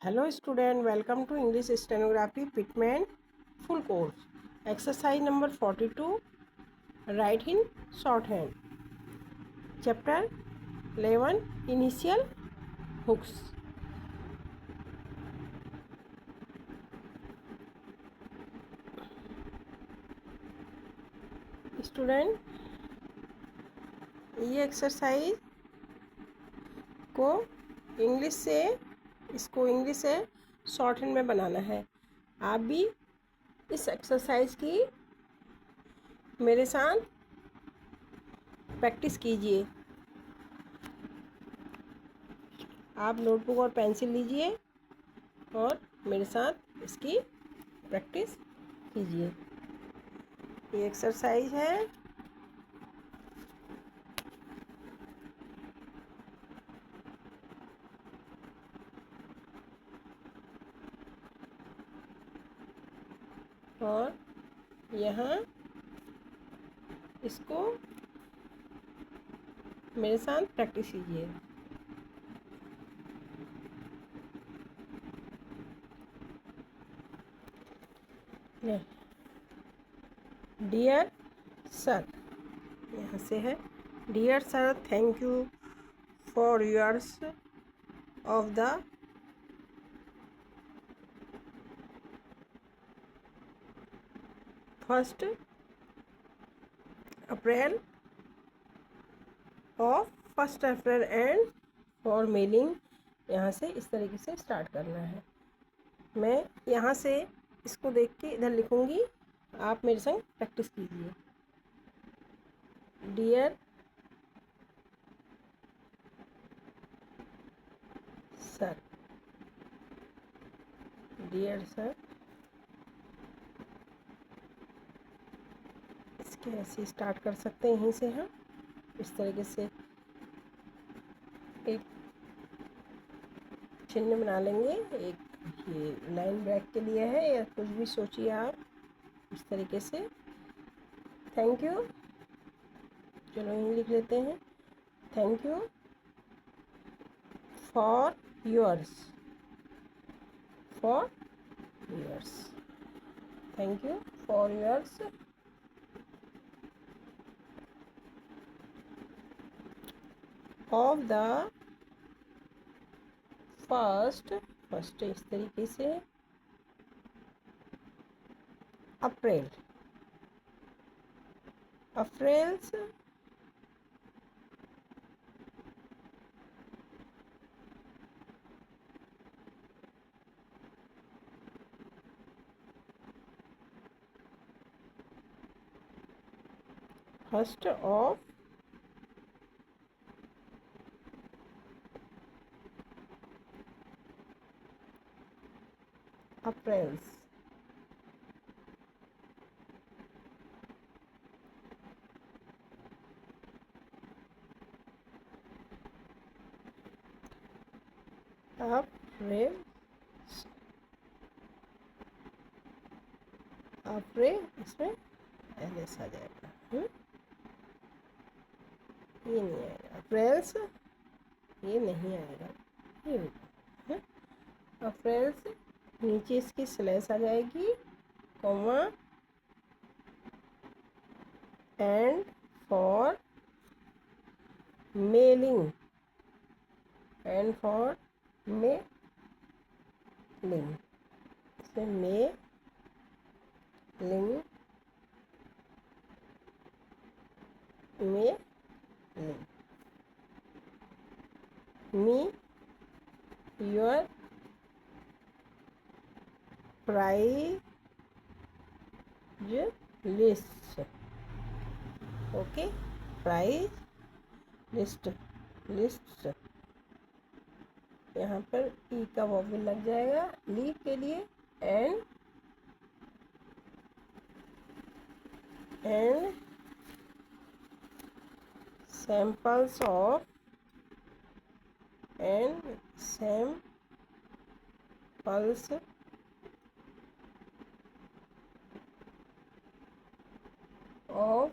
Hello student, welcome to English Stenography Pitman full course. Exercise number 42, write in shorthand. Chapter 11, initial hooks. Student, ये exercise को English से short hand में बनाना है। आप भी इस एक्सरसाइज की मेरे साथ प्रैक्टिस कीजिए। आप नोटबुक और पेंसिल लीजिए और मेरे साथ इसकी प्रैक्टिस कीजिए। ये एक्सरसाइज है और यहाँ इसको मेरे साथ प्रैक्टिस कीजिए। डियर सर, यहाँ से है dear sir, thank you for years of the first April and for mailing. यहाँ से इस तरीके से स्टार्ट करना है। मैं यहाँ से इसको देख के इधर लिखूँगी, आप मेरे संग प्रैक्टिस कीजिए। डियर सर, डियर सर, इसके ऐसे स्टार्ट कर सकते हैं। यहीं से हम इस तरीके से एक चिन्ह बना लेंगे। एक ये लाइन ब्रेक के लिए है या कुछ भी सोचिए आप इस तरीके से। थैंक यू, चलो यहीं लिख लेते हैं। Thank you for yours, thank you for yours of the first इस तरीके से अप्रैल्स फर्स्ट ऑफ अप्रैल्स अप्रैल इसमें एलएस आ जाएगा। ये नहीं आएगा, अप्रैल्स ये नहीं आएगा, ये होगा। अप्रैल्स नीचे इसकी स्लैश आ जाएगी, कॉमा एंड फॉर मेलिंग, इसमें mailing me your price list. Okay, price list यहाँ पर ई का वॉवेल लग जाएगा ली के लिए। And samples of of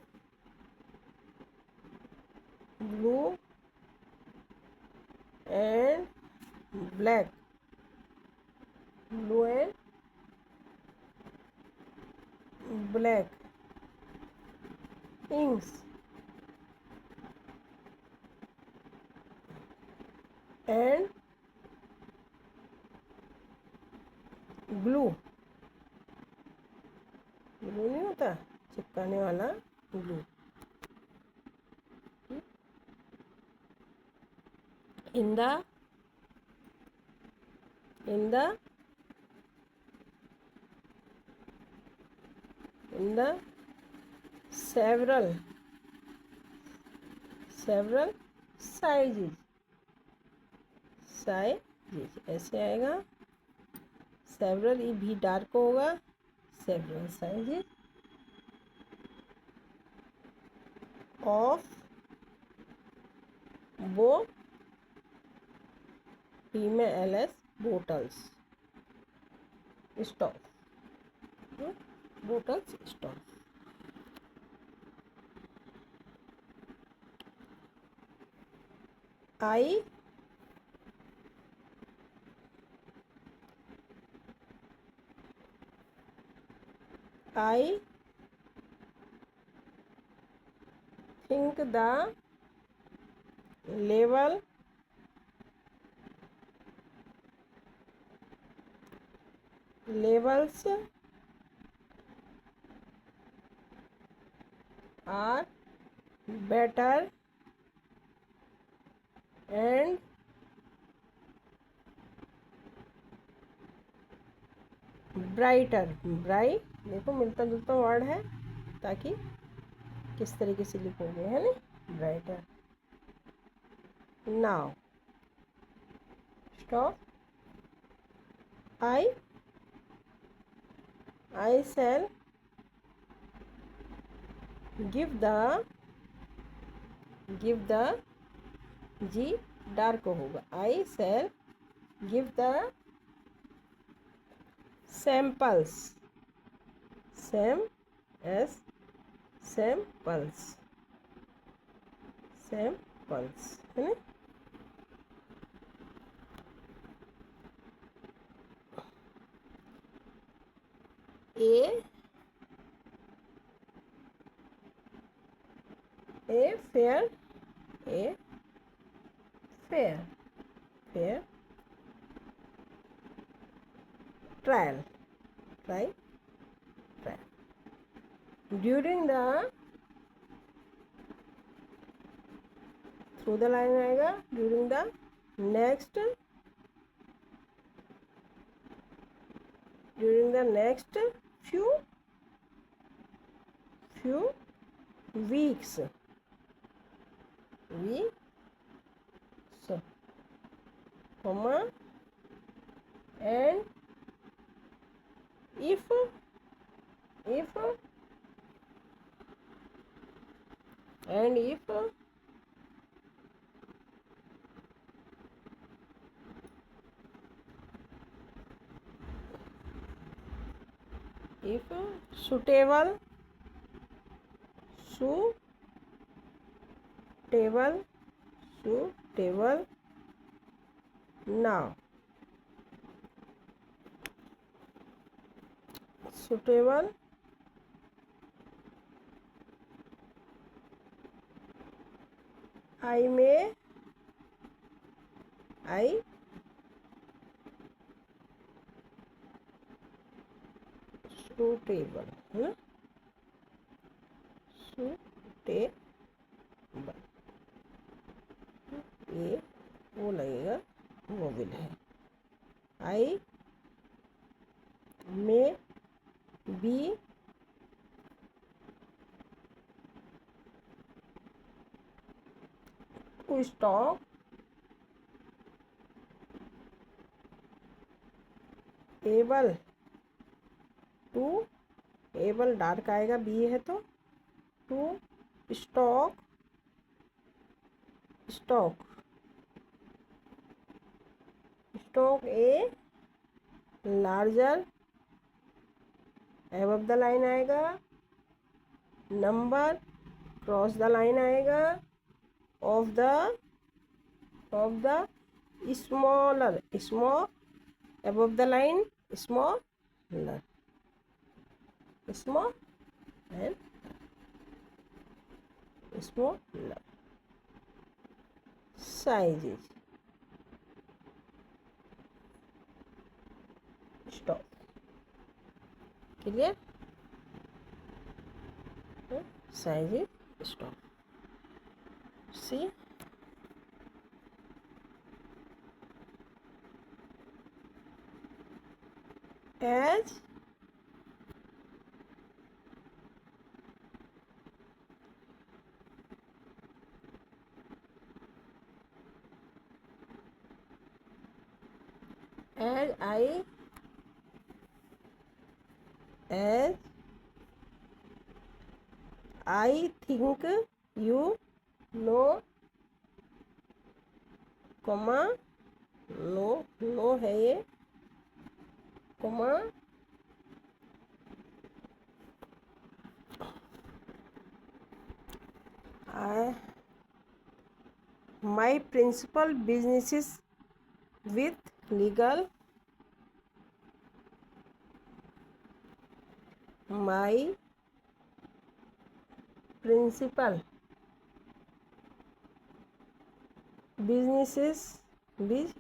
blue and black blue and black inks and glue नहीं होता चिपकाने वाला glue in the several sizes ऐसे आएगा several ये भी डार्क होगा several sizes of both PMLS bottles stock bottles stock I think the levels are better and brighter bright देखो मिलता जुलता वर्ड है ताकि किस तरीके से लिखोगे है ना brighter now stop I shall give the जी डार्क होगा I shall give the samples samples है ना a fair trial during the through the line आएगा during the next few weeks comma and if suitable now suitable I suitable है suitable ये वो लगेगा Mobil है I may be to stock able dark आएगा be है तो to stock a larger above the line आएगा नंबर क्रॉस द लाइन आएगा of the smaller above the line smaller, small and smaller. Sizes. Stop. Clear? Sizes. Stop. See? As I think you know, comma, no है ये, comma, my principal businesses with legal, my principal businesses is with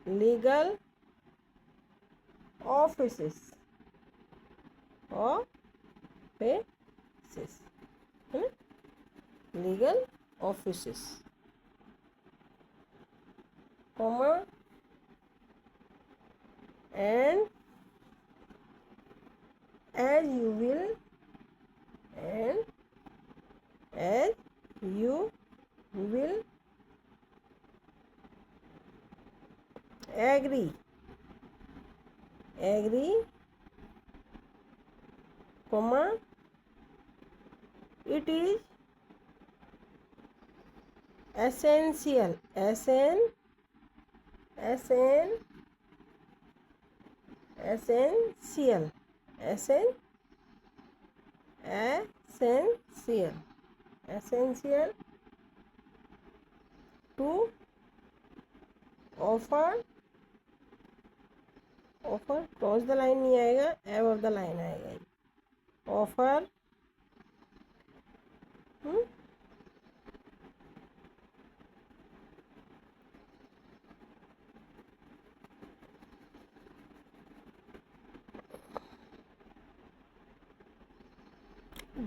legal offices है ना, legal offices, comma, and as you will agree, comma, it is essential, to offer cross the line नहीं आएगा, above the line आएगा, offer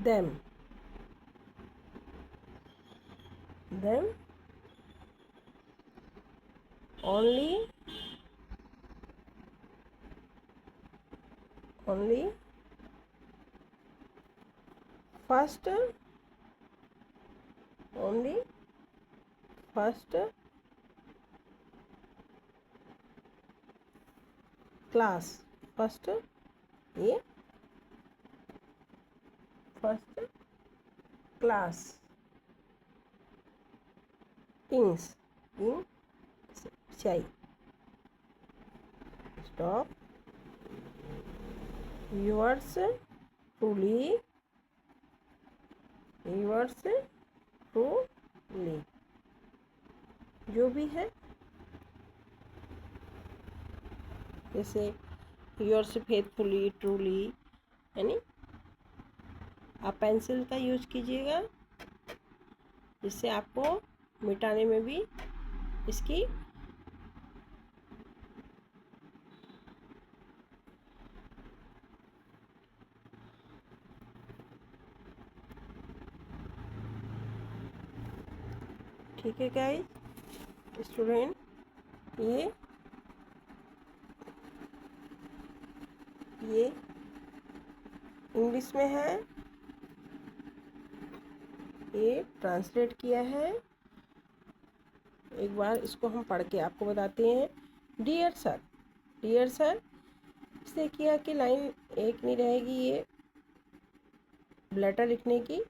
them only first class, first class things in chai. Stop. Yours truly, जो भी है, जैसे yours faithfully, truly, यानी आप pencil का यूज कीजिएगा जिससे आपको मिटाने में भी इसकी ठीक है गाइस स्टूडेंट, ये इंग्लिश में है, ये ट्रांसलेट किया है। एक बार इसको हम पढ़ के आपको बताते हैं। डियर सर, इससे किया कि लाइन एक नहीं रहेगी, ये लेटर लिखने की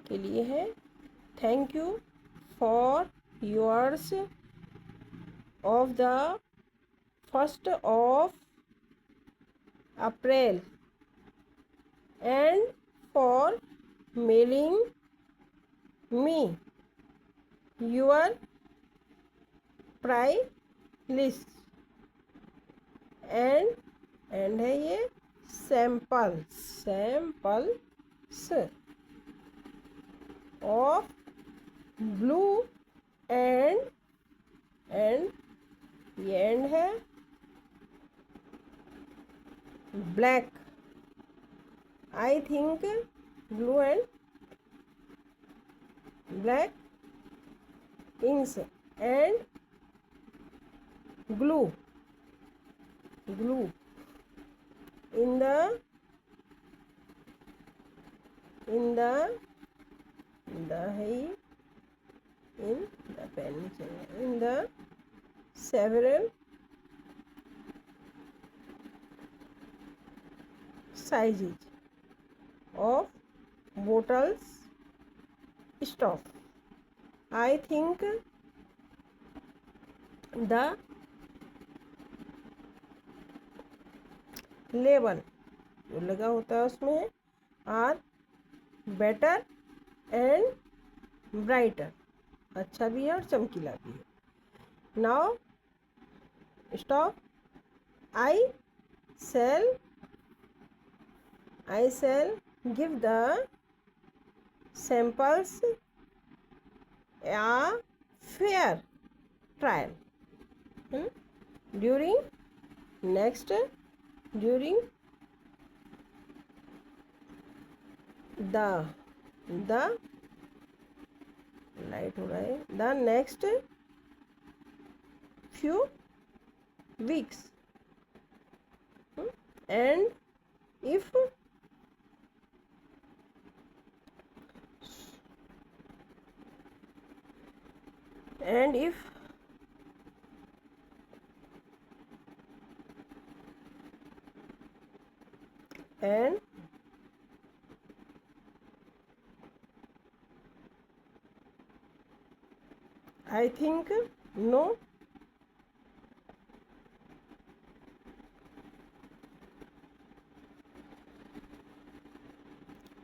के लिए है। Thank you for yours of the 1st of April, and for mailing me your price list and है ये samples of blue and ये एंड है black. I think blue and black inks and glue in the है in the pen in the several sizes of bottles stock. I think the label जो लगा होता है उसमें are better and brighter, अच्छा भी है और चमकीला भी है. Now stop. I shall give the samples a fair trial during the light हो रहा है the next few weeks, and if I think no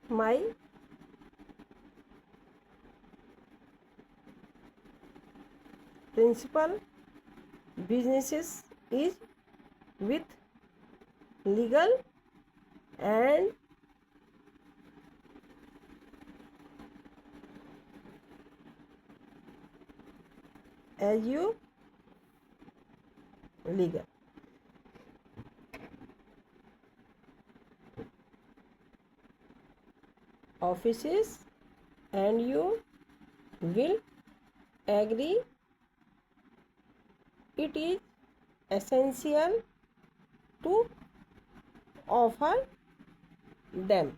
my principal businesses is with legal and as you legal. Offices and you will agree it is essential to offer them.